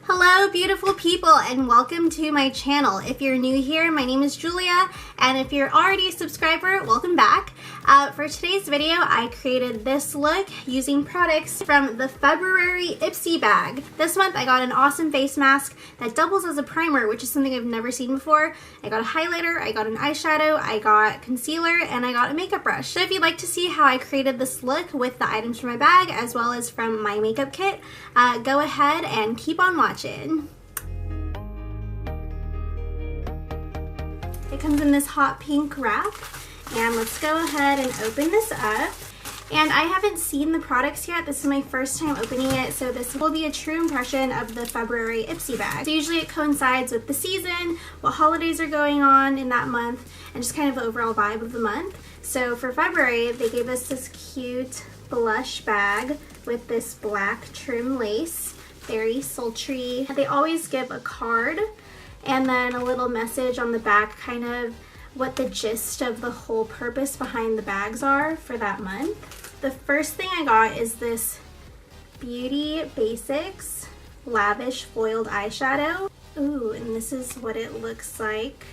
Hello beautiful people and welcome to my channel. If you're new here, my name is Julia, and if you're already a subscriber, welcome back. For today's video, I created this look using products from the February Ipsy bag. This month I got an awesome face mask that doubles as a primer, which is something I've never seen before. I got a highlighter, I got an eyeshadow, I got concealer, and I got a makeup brush. So if you'd like to see how I created this look with the items from my bag as well as from my makeup kit, go ahead and keep on watching. It comes in this hot pink wrap, and let's go ahead and open this up. And I haven't seen the products yet. This is my first time opening it, so this will be a true impression of the February Ipsy bag. So usually it coincides with the season, what holidays are going on in that month, and just kind of the overall vibe of the month. So for February, they gave us this cute blush bag with this black trim lace, very sultry. They always give a card and then a little message on the back, kind of what the gist of the whole purpose behind the bags are for that month. The first thing I got is this Beauty Basics Lavish Foiled Eyeshadow. Ooh, and this is what it looks like.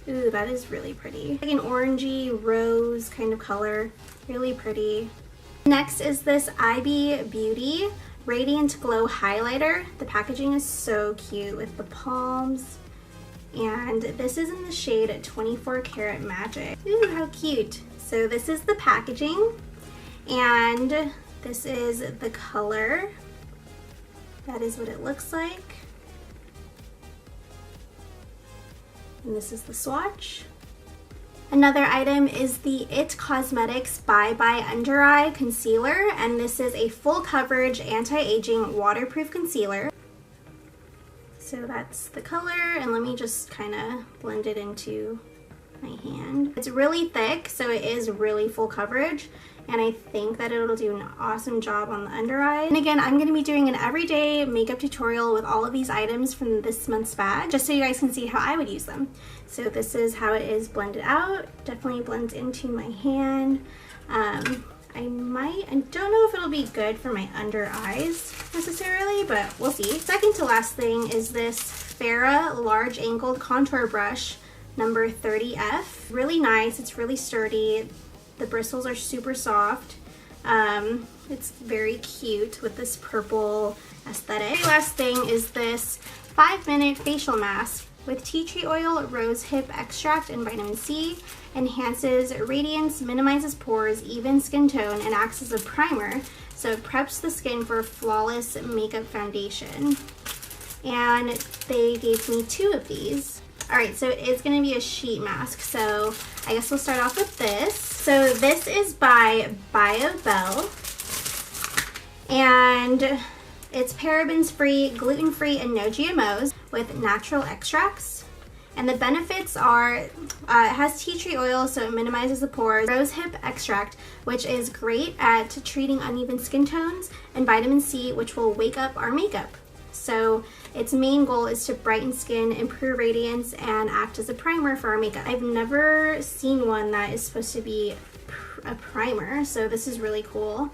Ooh, that is really pretty. Like an orangey rose kind of color, really pretty. Next is this IB Beauty Radiant Glow Highlighter. The packaging is so cute with the palms, and this is in the shade 24 Karat Magic. Ooh, how cute. So this is the packaging, and this is the color. That is what it looks like. And this is the swatch. Another item is the IT Cosmetics Bye Bye Under Eye Concealer, and this is a full coverage anti-aging waterproof concealer. So that's the color, and let me just kind of blend it into my hand. It's really thick, so it is really full coverage, and I think that it'll do an awesome job on the under eye. And again, I'm going to be doing an everyday makeup tutorial with all of these items from this month's bag, just so you guys can see how I would use them. So this is how it is blended out. Definitely blends into my hand. I don't know if it'll be good for my under eyes necessarily, but we'll see. Second to last thing is this Farah Large Angled Contour Brush number 30F. Really nice, it's really sturdy. The bristles are super soft. It's very cute with this purple aesthetic. The last thing is this 5-minute facial mask with tea tree oil, rose hip extract, and vitamin C. Enhances radiance, minimizes pores, evens skin tone, and acts as a primer. So it preps the skin for a flawless makeup foundation. And they gave me 2 of these. Alright, so it is going to be a sheet mask, so I guess we'll start off with this. So this is by BioBell, and it's parabens free, gluten free, and no GMOs with natural extracts. And the benefits are, it has tea tree oil, so it minimizes the pores, rose hip extract, which is great at treating uneven skin tones, and vitamin C, which will wake up our makeup. So its main goal is to brighten skin, improve radiance, and act as a primer for our makeup. I've never seen one that is supposed to be a primer, so this is really cool.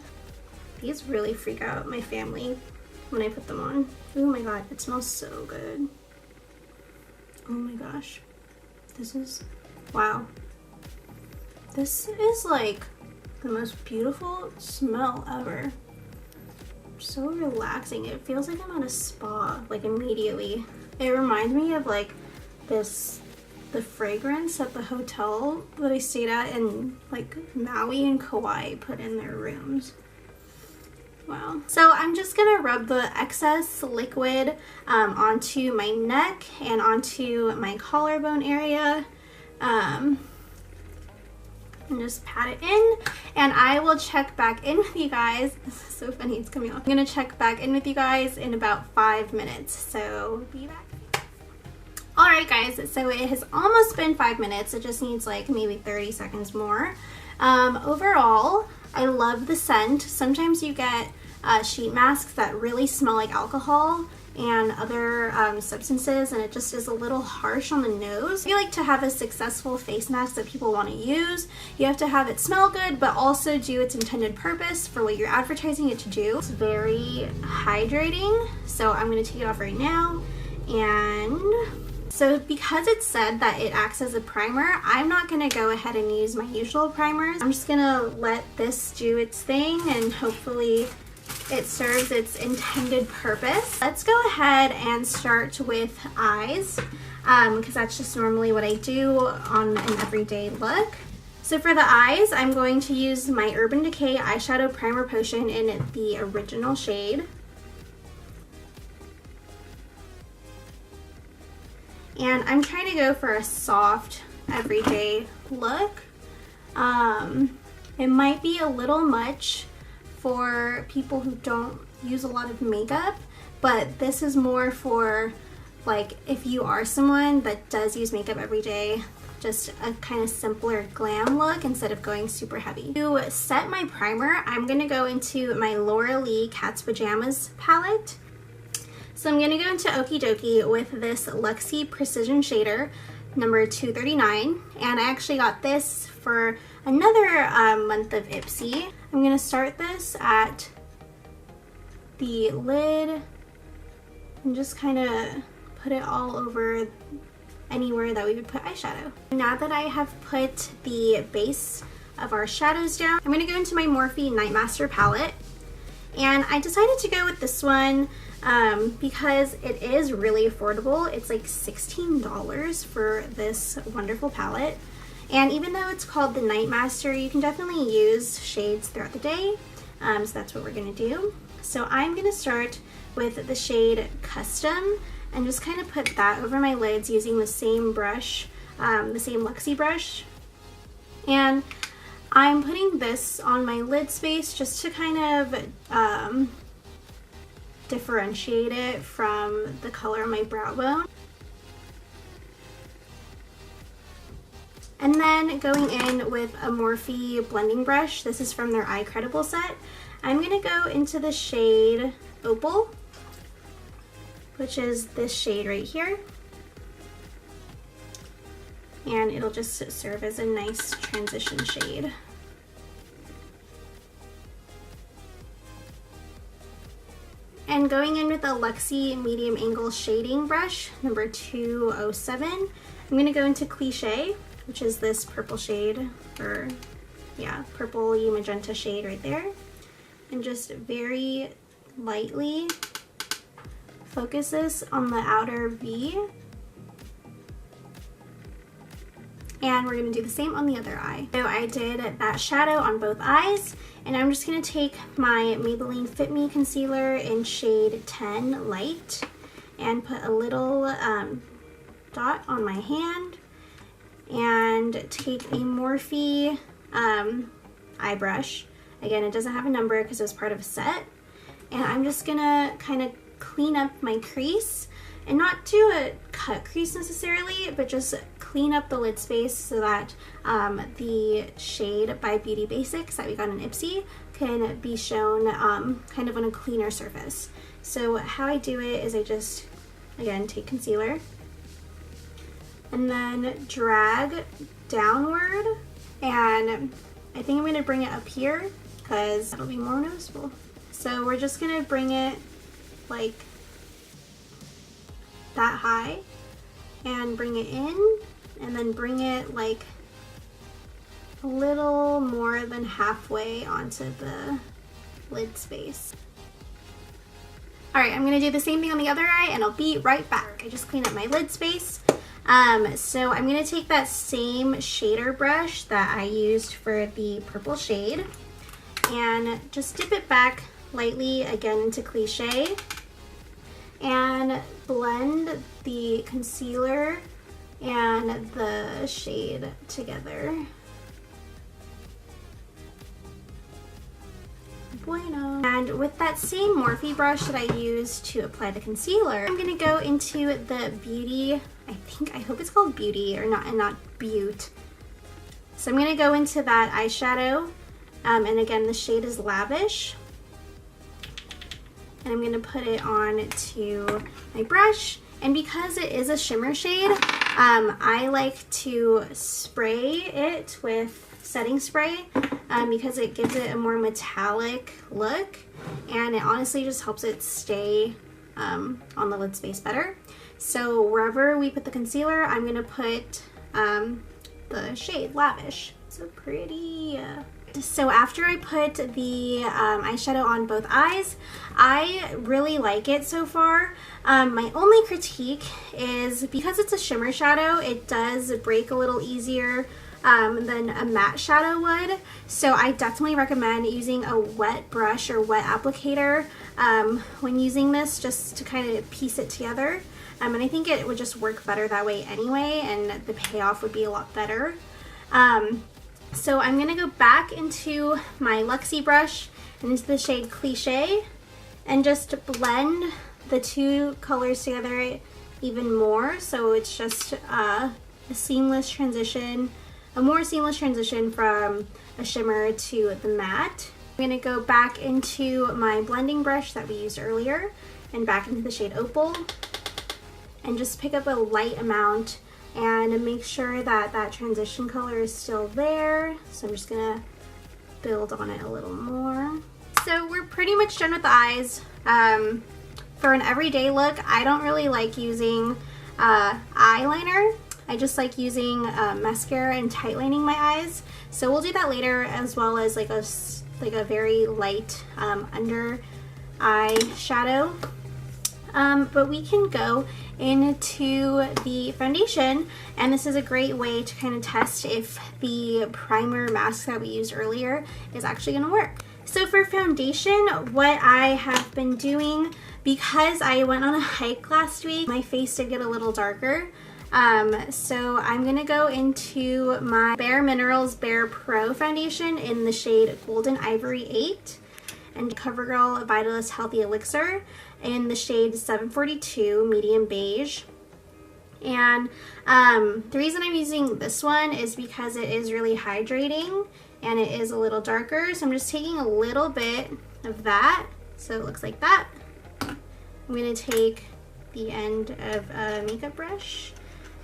These really freak out my family when I put them on. Oh my god, it smells so good. Oh my gosh. This is, wow. This is like the most beautiful smell ever. So relaxing. It feels like I'm at a spa, like immediately. It reminds me of like the fragrance at the hotel that I stayed at in like Maui and Kauai put in their rooms. Wow. So I'm just gonna rub the excess liquid onto my neck and onto my collarbone area. And just pat it in, and I will check back in with you guys. This is so funny, it's coming off. I'm gonna check back in with you guys in about 5 minutes, so be back. Alright guys, so it has almost been 5 minutes. It just needs like maybe 30 seconds more. Overall, I love the scent. Sometimes you get sheet masks that really smell like alcohol, and other substances, and it just is a little harsh on the nose. If you like to have a successful face mask that people want to use, you have to have it smell good but also do its intended purpose for what you're advertising it to do. It's very hydrating, so I'm going to take it off right now. And so because it said that it acts as a primer, I'm not going to go ahead and use my usual primers. I'm just going to let this do its thing and hopefully it serves its intended purpose. Let's go ahead and start with eyes, because that's just normally what I do on an everyday look. So for the eyes, I'm going to use my Urban Decay Eyeshadow Primer Potion in the original shade. And I'm trying to go for a soft, everyday look. It might be a little much for people who don't use a lot of makeup, but this is more for like if you are someone that does use makeup every day, just a kind of simpler glam look instead of going super heavy. To set my primer, I'm gonna go into my Laura Lee Cat's Pajamas palette. So I'm gonna go into Okie Dokie with this Luxie Precision Shader number 239, and I actually got this for another month of Ipsy. I'm gonna start this at the lid and just kind of put it all over anywhere that we would put eyeshadow. Now that I have put the base of our shadows down, I'm gonna go into my Morphe Nightmaster palette, and I decided to go with this one because it is really affordable. It's like $16 for this wonderful palette. And even though it's called the Nightmaster, you can definitely use shades throughout the day. So that's what we're gonna do. So I'm gonna start with the shade Custom and just kind of put that over my lids using the same brush, the same Luxie brush. And I'm putting this on my lid space just to kind of differentiate it from the color of my brow bone. And then going in with a Morphe blending brush, this is from their Eye Credible set. I'm gonna go into the shade Opal, which is this shade right here. And it'll just serve as a nice transition shade. And going in with a Luxie medium angle shading brush, number 207, I'm gonna go into Cliché, which is this purple shade, or yeah, purple-y magenta shade right there. And just very lightly focus this on the outer V. And we're gonna do the same on the other eye. So I did that shadow on both eyes, and I'm just gonna take my Maybelline Fit Me concealer in shade 10 Light and put a little dot on my hand, and take a Morphe eye brush. Again, it doesn't have a number because it was part of a set. And I'm just gonna kind of clean up my crease, and not do a cut crease necessarily, but just clean up the lid space so that the shade by Beauty Basics that we got in Ipsy can be shown kind of on a cleaner surface. So how I do it is I just, again, take concealer and then drag downward, and I think I'm gonna bring it up here because it'll be more noticeable. So we're just gonna bring it like that high and bring it in, and then bring it like a little more than halfway onto the lid space. All right, I'm gonna do the same thing on the other eye and I'll be right back. I just cleaned up my lid space. So I'm gonna take that same shader brush that I used for the purple shade and just dip it back lightly again into Cliché and blend the concealer and the shade together. Bueno. And with that same Morphe brush that I used to apply the concealer, I'm gonna go into the Beauty, I hope it's called Beauty or not, and not Butte. So I'm gonna go into that eyeshadow, and again, the shade is Lavish. and I'm gonna put it on to my brush. And because it is a shimmer shade, I like to spray it with setting spray because it gives it a more metallic look, and it honestly just helps it stay on the lid space better. So wherever we put the concealer, I'm gonna put the shade Lavish. So pretty. So after I put the eyeshadow on both eyes, I really like it so far. My only critique is because it's a shimmer shadow, it does break a little easier than a matte shadow would. So I definitely recommend using a wet brush or wet applicator when using this, just to kind of piece it together. And I think it would just work better that way anyway, and the payoff would be a lot better. So I'm gonna go back into my Luxie brush and into the shade Cliché and just blend the two colors together even more, so it's just a seamless transition, a more seamless transition from a shimmer to the matte. I'm gonna go back into my blending brush that we used earlier and back into the shade Opal and just pick up a light amount and make sure that that transition color is still there. So I'm just gonna build on it a little more. So we're pretty much done with the eyes. For an everyday look, I don't really like using eyeliner. I just like using mascara and tightening my eyes. So we'll do that later, as well as like a very light under eye shadow. But we can go into the foundation, and this is a great way to kind of test if the primer mask that we used earlier is actually going to work. So for foundation, what I have been doing, because I went on a hike last week, my face did get a little darker. So I'm going to go into my Bare Minerals Bare Pro foundation in the shade Golden Ivory 8 and CoverGirl Vitalist Healthy Elixir in the shade 742 Medium Beige. And the reason I'm using this one is because it is really hydrating and it is a little darker. So I'm just taking a little bit of that, so it looks like that. I'm going to take the end of a makeup brush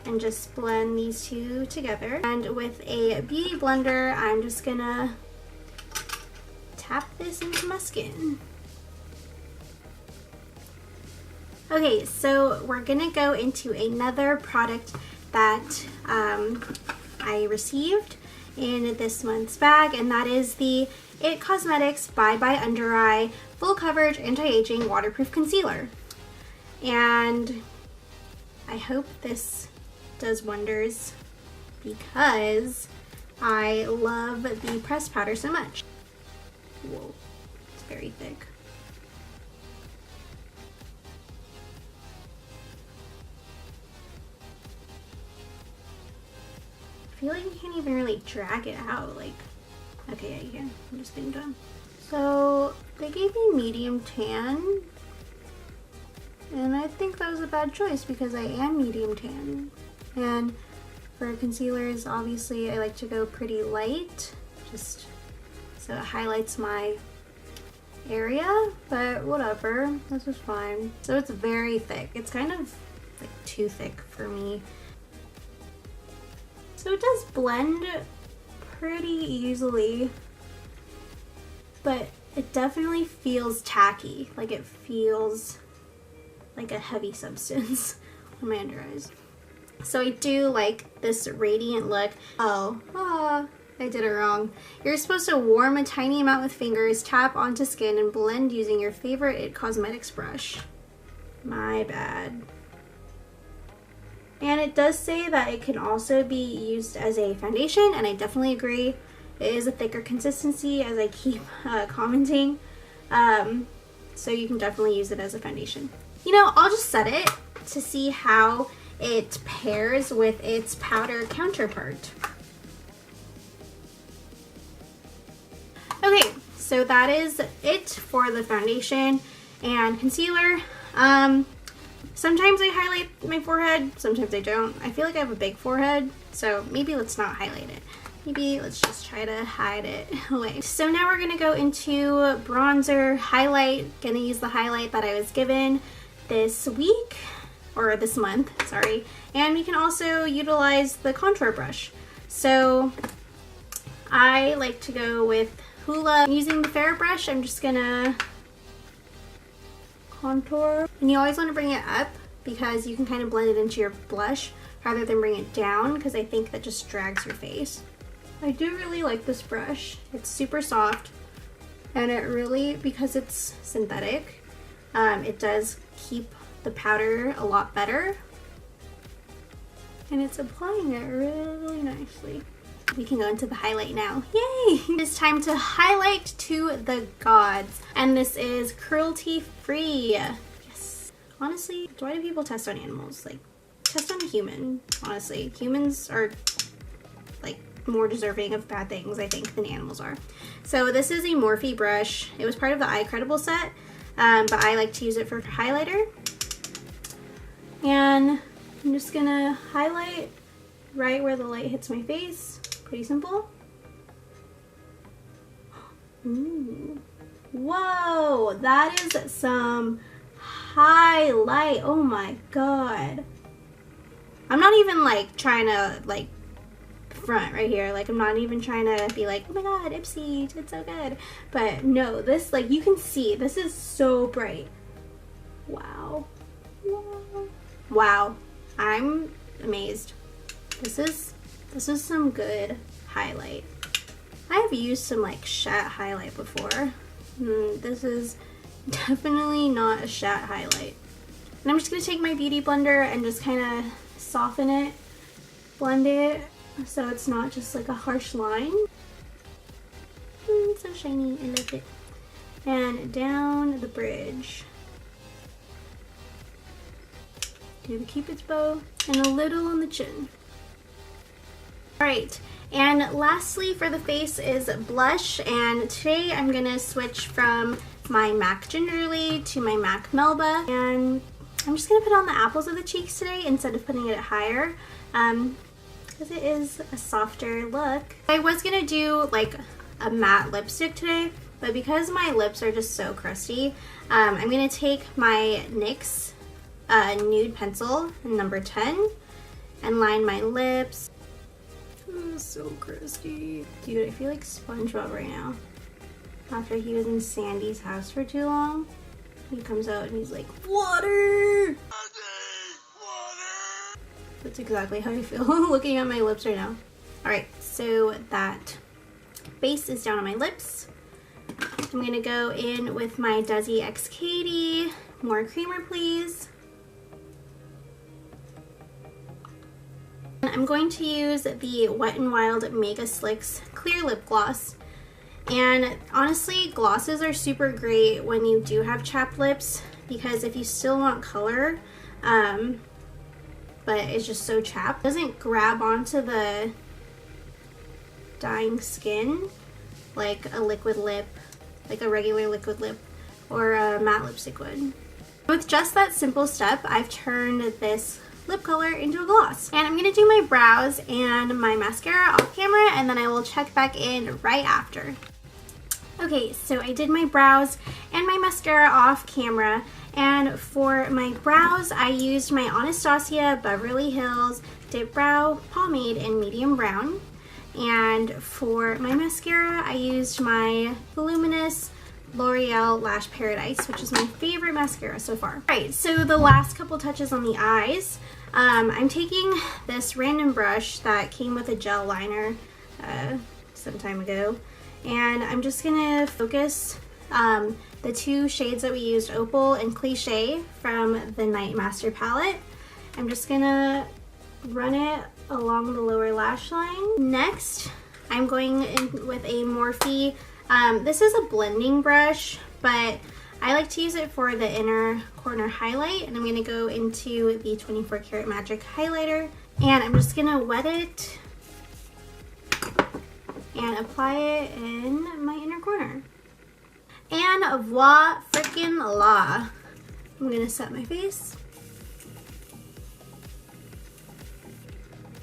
and just blend these two together. And with a beauty blender, I'm just gonna tap this into my skin. Okay, so we're gonna go into another product that I received in this month's bag, and that is the IT Cosmetics Bye Bye Under Eye Full Coverage Anti-Aging Waterproof Concealer. And I hope this does wonders because I love the pressed powder so much. Whoa, it's very thick. I feel like you can't even really drag it out. Like, okay, yeah, you can. I'm just getting done. So they gave me medium tan, and I think that was a bad choice because I am medium tan. And for concealers, obviously I like to go pretty light, just so it highlights my area, but whatever, this is fine. So it's very thick. It's kind of like too thick for me. So it does blend pretty easily, but it definitely feels tacky. Like it feels like a heavy substance on my under eyes. So I do like this radiant look. I did it wrong. You're supposed to warm a tiny amount with fingers, tap onto skin, and blend using your favorite IT Cosmetics brush. My bad. And it does say that it can also be used as a foundation, and I definitely agree. It is a thicker consistency, as I keep commenting. So you can definitely use it as a foundation. You know, I'll just set it to see how it pairs with its powder counterpart. Okay, so that is it for the foundation and concealer. Sometimes I highlight my forehead, sometimes I don't. I feel like I have a big forehead, so maybe let's not highlight it. maybe let's just try to hide it away. So now we're gonna go into bronzer highlight. Gonna use the highlight that I was given this week, or this month, sorry. And we can also utilize the contour brush. So I like to go with Hoola. Using the fair brush, I'm just gonna contour. And you always want to bring it up because you can kind of blend it into your blush rather than bring it down, because I think that just drags your face. I do really like this brush. It's super soft, and it really, because it's synthetic, it does keep the powder a lot better, and it's applying it really nicely. We can go into the highlight now. Yay! It's time to highlight to the gods, and this is cruelty free. Yes. Honestly, why do people test on animals? Like, test on a human. Honestly, humans are like more deserving of bad things, I think, than animals are. So this is a Morphe brush. It was part of the Eye Credible set, but I like to use it for highlighter. And I'm just gonna highlight right where the light hits my face. Pretty simple. Ooh. Whoa, that is some highlight. Oh my god. I'm not even like trying to like front right here. Like, I'm not even trying to be like, oh my god, Ipsy did so good. But no, this, like, you can see this is so bright. Wow. Wow. I'm amazed. This is some good highlight. I have used some like Chat highlight before. This is definitely not a Chat highlight. And I'm just gonna take my beauty blender and just kind of soften it, blend it, so it's not just like a harsh line. It's so shiny, I love it. And down the bridge. Do the Cupid's bow, and a little on the chin. Alright, and lastly for the face is blush, and today I'm gonna switch from my MAC Gingerly to my MAC Melba, and I'm just gonna put on the apples of the cheeks today instead of putting it higher, because it is a softer look. I was gonna do like a matte lipstick today, but because my lips are just so crusty, I'm gonna take my NYX nude pencil number 10 and line my lips. Oh, so crusty. Dude, I feel like SpongeBob right now. After he was in Sandy's house for too long, he comes out and he's like, water! That's exactly how I feel looking at my lips right now. Alright, so that base is down on my lips. I'm gonna go in with my Desi X Katie. More creamer, please. I'm going to use the Wet n Wild Mega Slicks Clear Lip Gloss. And honestly, glosses are super great when you do have chapped lips, because if you still want color, but it's just so chapped, it doesn't grab onto the dying skin like a liquid lip, like a regular liquid lip or a matte lipstick would. With just that simple step, I've turned this lip color into a gloss. And I'm gonna do my brows and my mascara off camera, and then I will check back in right after. Okay, so I did my brows and my mascara off camera, and for my brows I used my Anastasia Beverly Hills Dip Brow Pomade in medium brown, and for my mascara I used my Voluminous L'Oreal Lash Paradise, which is my favorite mascara so far. Alright, so the last couple touches on the eyes. I'm taking this random brush that came with a gel liner some time ago, and I'm just gonna focus the two shades that we used, Opal and Cliche, from the Night Master palette. I'm just gonna run it along the lower lash line. Next, I'm going in with a Morphe. This is a blending brush, but I like to use it for the inner corner highlight, and I'm going to go into the 24 Karat Magic highlighter, and I'm just going to wet it and apply it in my inner corner. And voila, freaking la. I'm going to set my face.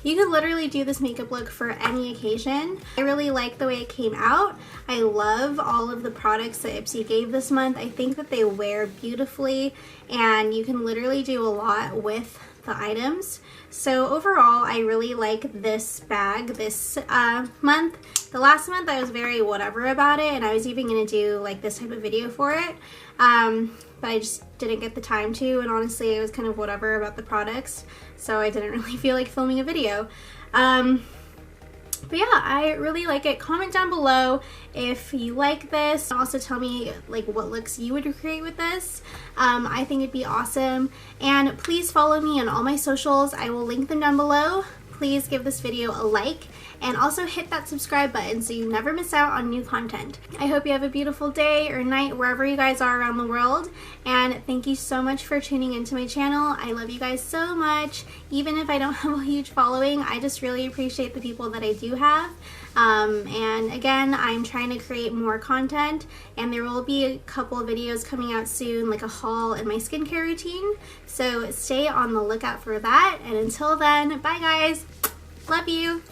You could literally do this makeup look for any occasion. I really like the way it came out. I love all of the products that Ipsy gave this month. I think that they wear beautifully, and you can literally do a lot with the items. So overall, I really like this bag this month. The last month I was very whatever about it, and I was even gonna do like this type of video for it, but I just didn't get the time to, and honestly I was kind of whatever about the products, so I didn't really feel like filming a video. But yeah, I really like it. Comment down below if you like this. Also tell me like what looks you would create with this. I think it'd be awesome. And please follow me on all my socials. I will link them down below. Please give this video a like and also hit that subscribe button so you never miss out on new content. I hope you have a beautiful day or night wherever you guys are around the world, and thank you so much for tuning into my channel. I love you guys so much. Even if I don't have a huge following, I just really appreciate the people that I do have. And again, I'm trying to create more content, and there will be a couple of videos coming out soon, like a haul and my skincare routine, so stay on the lookout for that. And until then, bye guys, love you.